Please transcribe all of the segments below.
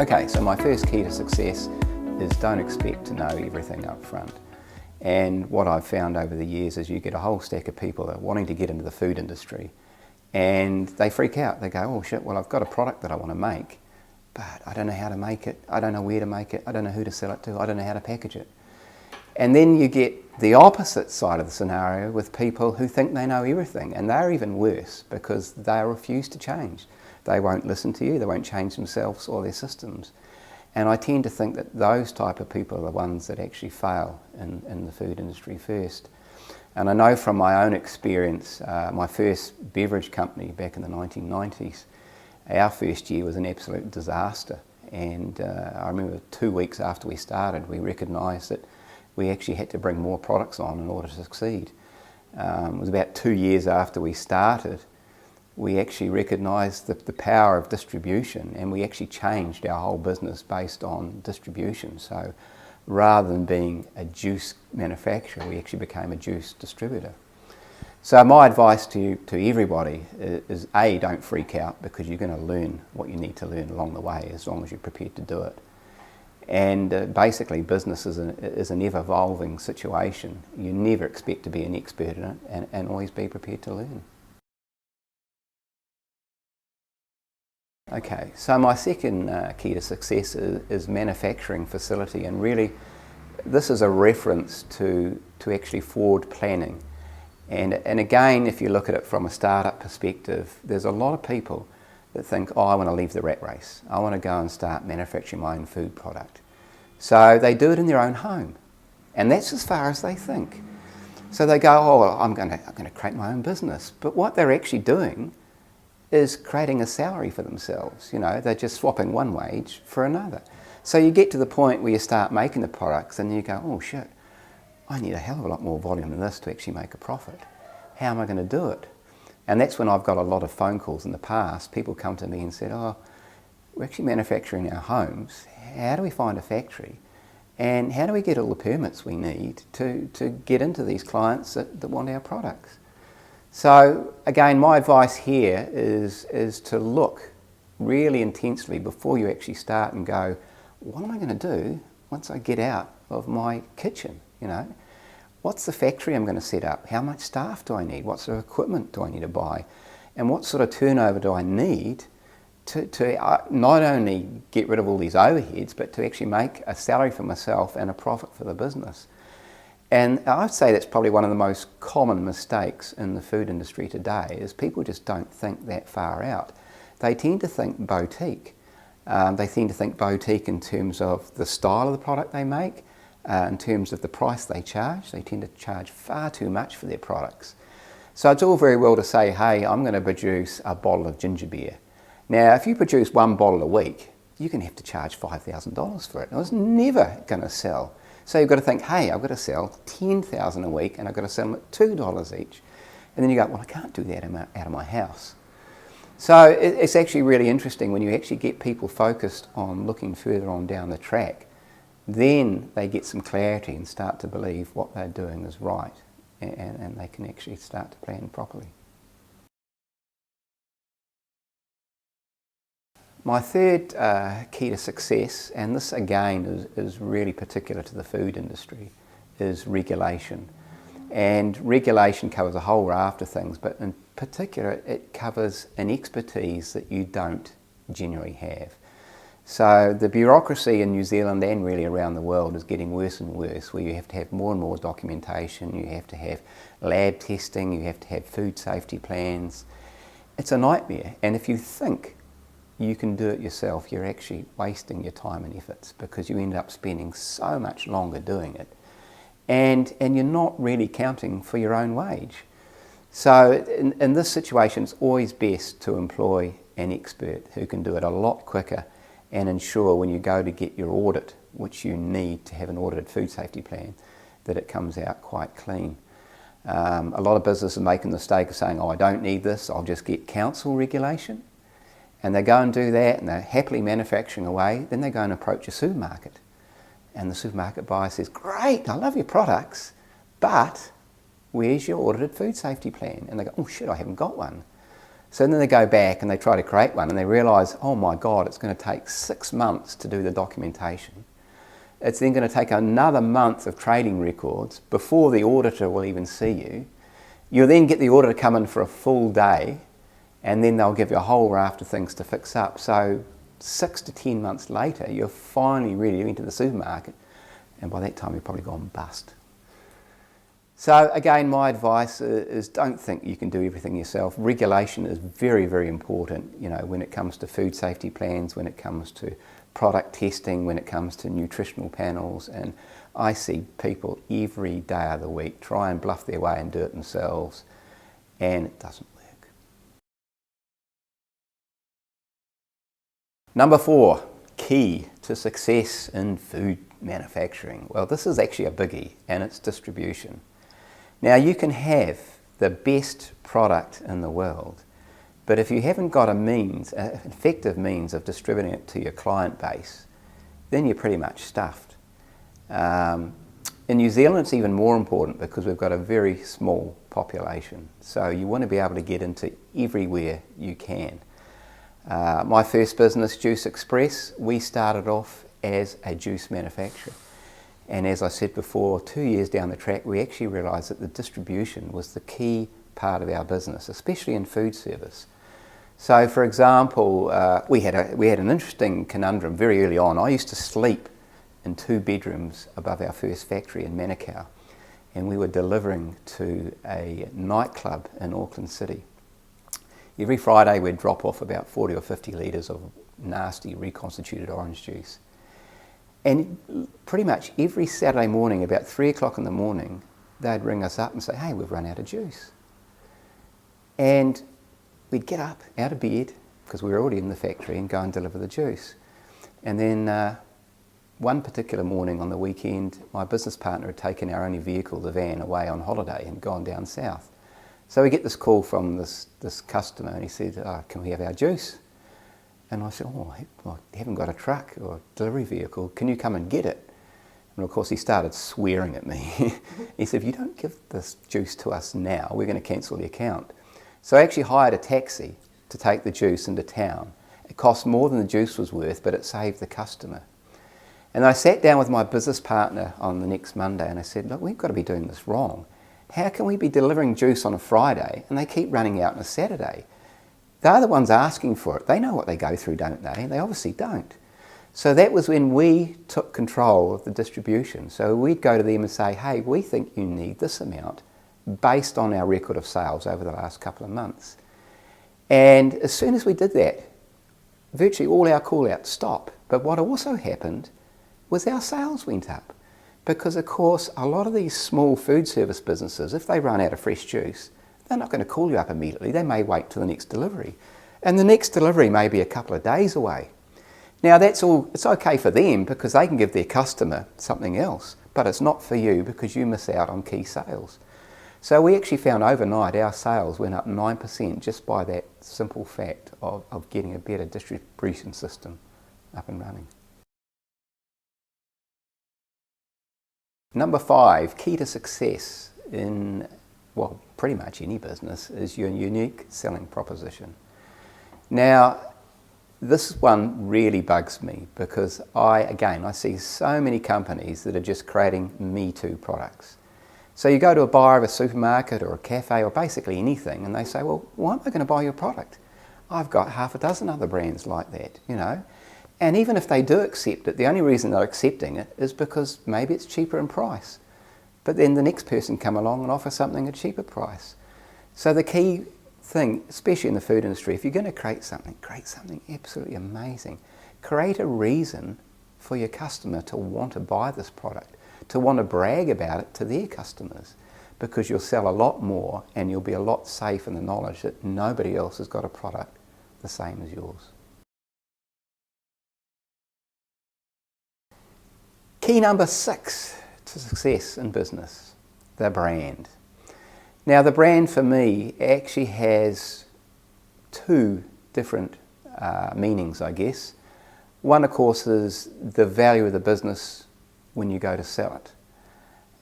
Okay, so my first key to success is don't expect to know everything up front. And what I've found over the years is you get a whole stack of people that are wanting to get into the food industry and they freak out. They go, oh shit, well I've got a product that I want to make, but I don't know how to make it, I don't know where to make it, I don't know who to sell it to, I don't know how to package it. And then you get the opposite side of the scenario with people who think they know everything, and they're even worse because they refuse to change. They won't listen to you, they won't change themselves or their systems. And I tend to think that those type of people are the ones that actually fail in the food industry first. And I know from my own experience, my first beverage company back in the 1990s, our first year was an absolute disaster. And I remember 2 weeks after we started, we recognised that we actually had to bring more products on in order to succeed. It was about 2 years after we started, we actually recognised the power of distribution, and we actually changed our whole business based on distribution. So rather than being a juice manufacturer, we actually became a juice distributor. So my advice to everybody is A, don't freak out, because you're going to learn what you need to learn along the way as long as you're prepared to do it. And basically business is an ever-evolving situation. You never expect to be an expert in it, and always be prepared to learn. Okay, so my second key to success is manufacturing facility, and really this is a reference to actually forward planning. And again, if you look at it from a startup perspective, there's a lot of people that think, oh, I want to leave the rat race. I want to go and start manufacturing my own food product. So they do it in their own home, and that's as far as they think. So they go, oh, well, I'm going to create my own business. But what they're actually doing is creating a salary for themselves. You know, they're just swapping one wage for another. So you get to the point where you start making the products and you go, oh shit, I need a hell of a lot more volume than this to actually make a profit. How am I going to do it? And that's when I've got a lot of phone calls in the past. People come to me and said, oh, we're actually manufacturing our homes. How do we find a factory? And how do we get all the permits we need to get into these clients that want our products? So again, my advice here is to look really intensely before you actually start and go, what am I going to do once I get out of my kitchen? You know, what's the factory I'm going to set up? How much staff do I need? What sort of equipment do I need to buy? And what sort of turnover do I need to not only get rid of all these overheads, but to actually make a salary for myself and a profit for the business? And I'd say that's probably one of the most common mistakes in the food industry today, is people just don't think that far out. They tend to think boutique. They tend to think boutique in terms of the style of the product they make, in terms of the price they charge. They tend to charge far too much for their products. So it's all very well to say, hey, I'm going to produce a bottle of ginger beer. Now, if you produce one bottle a week, you're going to have to charge $5,000 for it. And it's never going to sell. So you've got to think, hey, I've got to sell 10,000 a week and I've got to sell them at $2 each. And then you go, well, I can't do that out of my house. So it's actually really interesting when you actually get people focused on looking further on down the track. Then they get some clarity and start to believe what they're doing is right, and they can actually start to plan properly. My third key to success, and this again is really particular to the food industry, is regulation. And regulation covers a whole raft of things, but in particular it covers an expertise that you don't generally have. So the bureaucracy in New Zealand and really around the world is getting worse and worse, where you have to have more and more documentation, you have to have lab testing, you have to have food safety plans. It's a nightmare, and if you think you can do it yourself, you're actually wasting your time and efforts, because you end up spending so much longer doing it, and you're not really counting for your own wage. So in this situation, it's always best to employ an expert who can do it a lot quicker and ensure when you go to get your audit, which you need to have an audited food safety plan, that it comes out quite clean. A lot of businesses make the mistake of saying, oh, I don't need this, I'll just get council regulation. And they go and do that, and they're happily manufacturing away. Then they go and approach a supermarket, and the supermarket buyer says, great, I love your products, but where's your audited food safety plan? And they go, oh shit, I haven't got one. So then they go back and they try to create one and they realise, oh my God, it's going to take 6 months to do the documentation. It's then going to take another month of trading records before the auditor will even see you. You'll then get the auditor come in for a full day, and then they'll give you a whole raft of things to fix up. So 6 to 10 months later, you're finally ready to enter the supermarket, and by that time you've probably gone bust. So again, my advice is don't think you can do everything yourself. Regulation is very, very important, you know, when it comes to food safety plans, when it comes to product testing, when it comes to nutritional panels, and I see people every day of the week try and bluff their way and do it themselves, and it doesn't work. Number 4, key to success in food manufacturing. Well, this is actually a biggie, and it's distribution. Now, you can have the best product in the world, but if you haven't got an effective means of distributing it to your client base, then you're pretty much stuffed. In New Zealand, it's even more important because we've got a very small population. So you want to be able to get into everywhere you can. My first business, Juice Express, we started off as a juice manufacturer. And as I said before, 2 years down the track, we actually realised that the distribution was the key part of our business, especially in food service. So, for example, we had an interesting conundrum very early on. I used to sleep in 2 bedrooms above our first factory in Manukau, and we were delivering to a nightclub in Auckland City. Every Friday we'd drop off about 40 or 50 litres of nasty reconstituted orange juice. And pretty much every Saturday morning, about 3 o'clock in the morning, they'd ring us up and say, hey, we've run out of juice. And we'd get up out of bed, because we were already in the factory, and go and deliver the juice. And then one particular morning on the weekend, my business partner had taken our only vehicle, the van, away on holiday and gone down south. So we get this call from this customer, and he said, oh, can we have our juice? And I said, oh, I haven't got a truck or a delivery vehicle, can you come and get it? And of course he started swearing at me. He said, if you don't give this juice to us now, we're going to cancel the account. So I actually hired a taxi to take the juice into town. It cost more than the juice was worth, but it saved the customer. And I sat down with my business partner on the next Monday and I said, look, we've got to be doing this wrong. How can we be delivering juice on a Friday and they keep running out on a Saturday? They're the ones asking for it. They know what they go through, don't they? They obviously don't. So that was when we took control of the distribution. So we'd go to them and say, hey, we think you need this amount based on our record of sales over the last couple of months. And as soon as we did that, virtually all our call-outs stopped. But what also happened was our sales went up. Because, of course, a lot of these small food service businesses, if they run out of fresh juice, they're not going to call you up immediately. They may wait till the next delivery. And the next delivery may be a couple of days away. Now, it's okay for them because they can give their customer something else, but it's not for you because you miss out on key sales. So we actually found overnight our sales went up 9% just by that simple fact of getting a better distribution system up and running. Number 5, key to success in, well, pretty much any business is your unique selling proposition. Now, this one really bugs me because I see so many companies that are just creating Me Too products. So you go to a buyer of a supermarket or a cafe or basically anything and they say, well, why am I going to buy your product? I've got half a dozen other brands like that, you know. And even if they do accept it, the only reason they're accepting it is because maybe it's cheaper in price. But then the next person come along and offer something at a cheaper price. So the key thing, especially in the food industry, if you're going to create something absolutely amazing. Create a reason for your customer to want to buy this product, to want to brag about it to their customers, because you'll sell a lot more and you'll be a lot safe in the knowledge that nobody else has got a product the same as yours. Key number 6 to success in business, the brand. Now the brand for me actually has 2 different meanings, I guess. One, of course, is the value of the business when you go to sell it.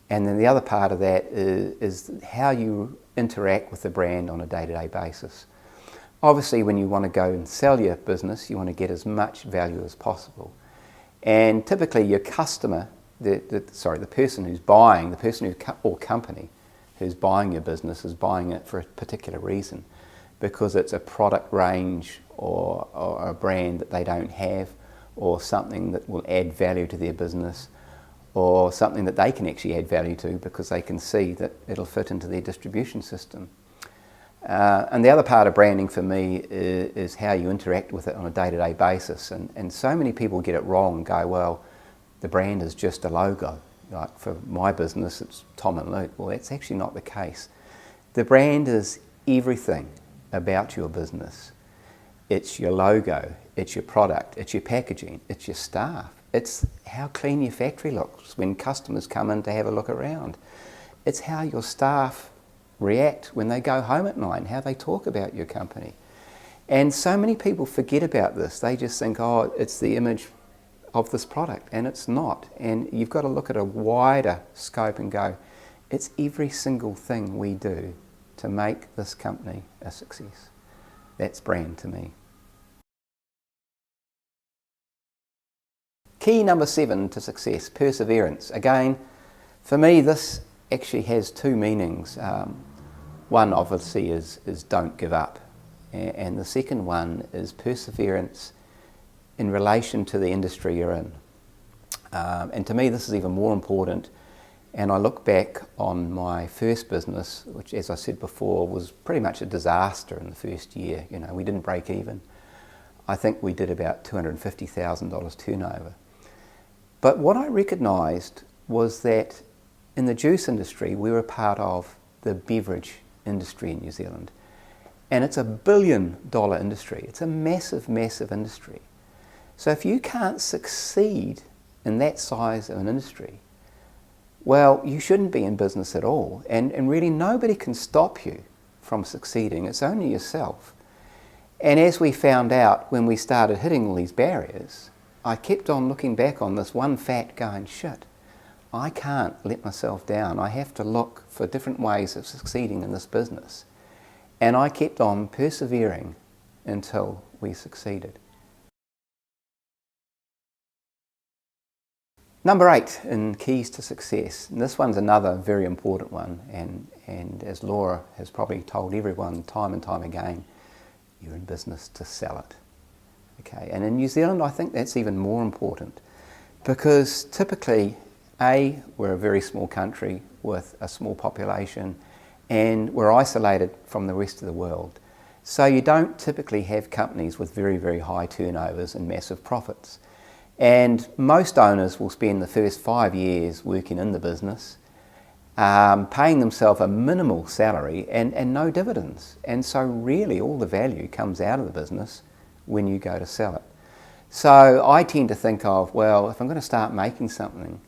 And then the other part of that is how you interact with the brand on a day-to-day basis. Obviously, when you want to go and sell your business, you want to get as much value as possible. And typically your customer, the person who's buying, or company who's buying your business is buying it for a particular reason, because it's a product range or a brand that they don't have, or something that will add value to their business, or something that they can actually add value to because they can see that it'll fit into their distribution system. And the other part of branding for me is how you interact with it on a day-to-day basis. And so many people get it wrong and go, well, the brand is just a logo. Like for my business, it's Tom and Luke. Well, that's actually not the case. The brand is everything about your business. It's your logo, it's your product, it's your packaging, it's your staff. It's how clean your factory looks when customers come in to have a look around. It's how your staff react when they go home at night and how they talk about your company. And so many people forget about this. They just think, oh, it's the image of this product, and it's not. And you've got to look at a wider scope and go, it's every single thing we do to make this company a success. That's brand to me. Key number 7 to success, perseverance. Again, for me, this actually has two meanings. One obviously is don't give up. And the second one is perseverance in relation to the industry you're in. And to me, this is even more important. And I look back on my first business, which, as I said before, was pretty much a disaster in the first year. You know, we didn't break even. I think we did about $250,000 turnover. But what I recognised was that in the juice industry, we were part of the beverage industry in New Zealand. And it's $1 billion industry. It's a massive, massive industry. So if you can't succeed in that size of an industry, well, you shouldn't be in business at all. And really nobody can stop you from succeeding. It's only yourself. And as we found out when we started hitting all these barriers, I kept on looking back on this one fact going, shit, I can't let myself down. I have to look for different ways of succeeding in this business. And I kept on persevering until we succeeded. Number 8 in keys to success. And this one's another very important one. And as Laura has probably told everyone time and time again, you're in business to sell it. Okay, and in New Zealand, I think that's even more important because typically, A, we're a very small country with a small population and we're isolated from the rest of the world. So you don't typically have companies with very, very high turnovers and massive profits. And most owners will spend the first 5 years working in the business, paying themselves a minimal salary and no dividends. And so really all the value comes out of the business when you go to sell it. So I tend to think of, well, if I'm going to start making something,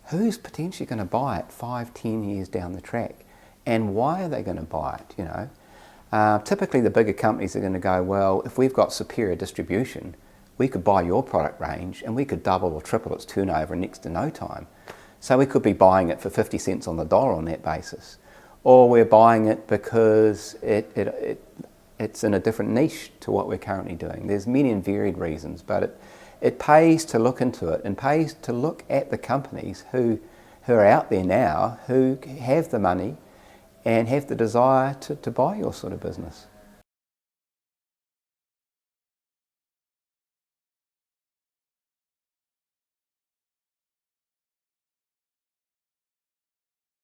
who's potentially going to buy it 5-10 years down the track? And why are they going to buy it, you know? Typically the bigger companies are going to go, well, if we've got superior distribution, we could buy your product range and we could double or triple its turnover in next to no time. So we could be buying it for 50 cents on the dollar on that basis. Or we're buying it because it's in a different niche to what we're currently doing. There's many and varied reasons, but it pays to look into it and pays to look at the companies who are out there now who have the money and have the desire to buy your sort of business.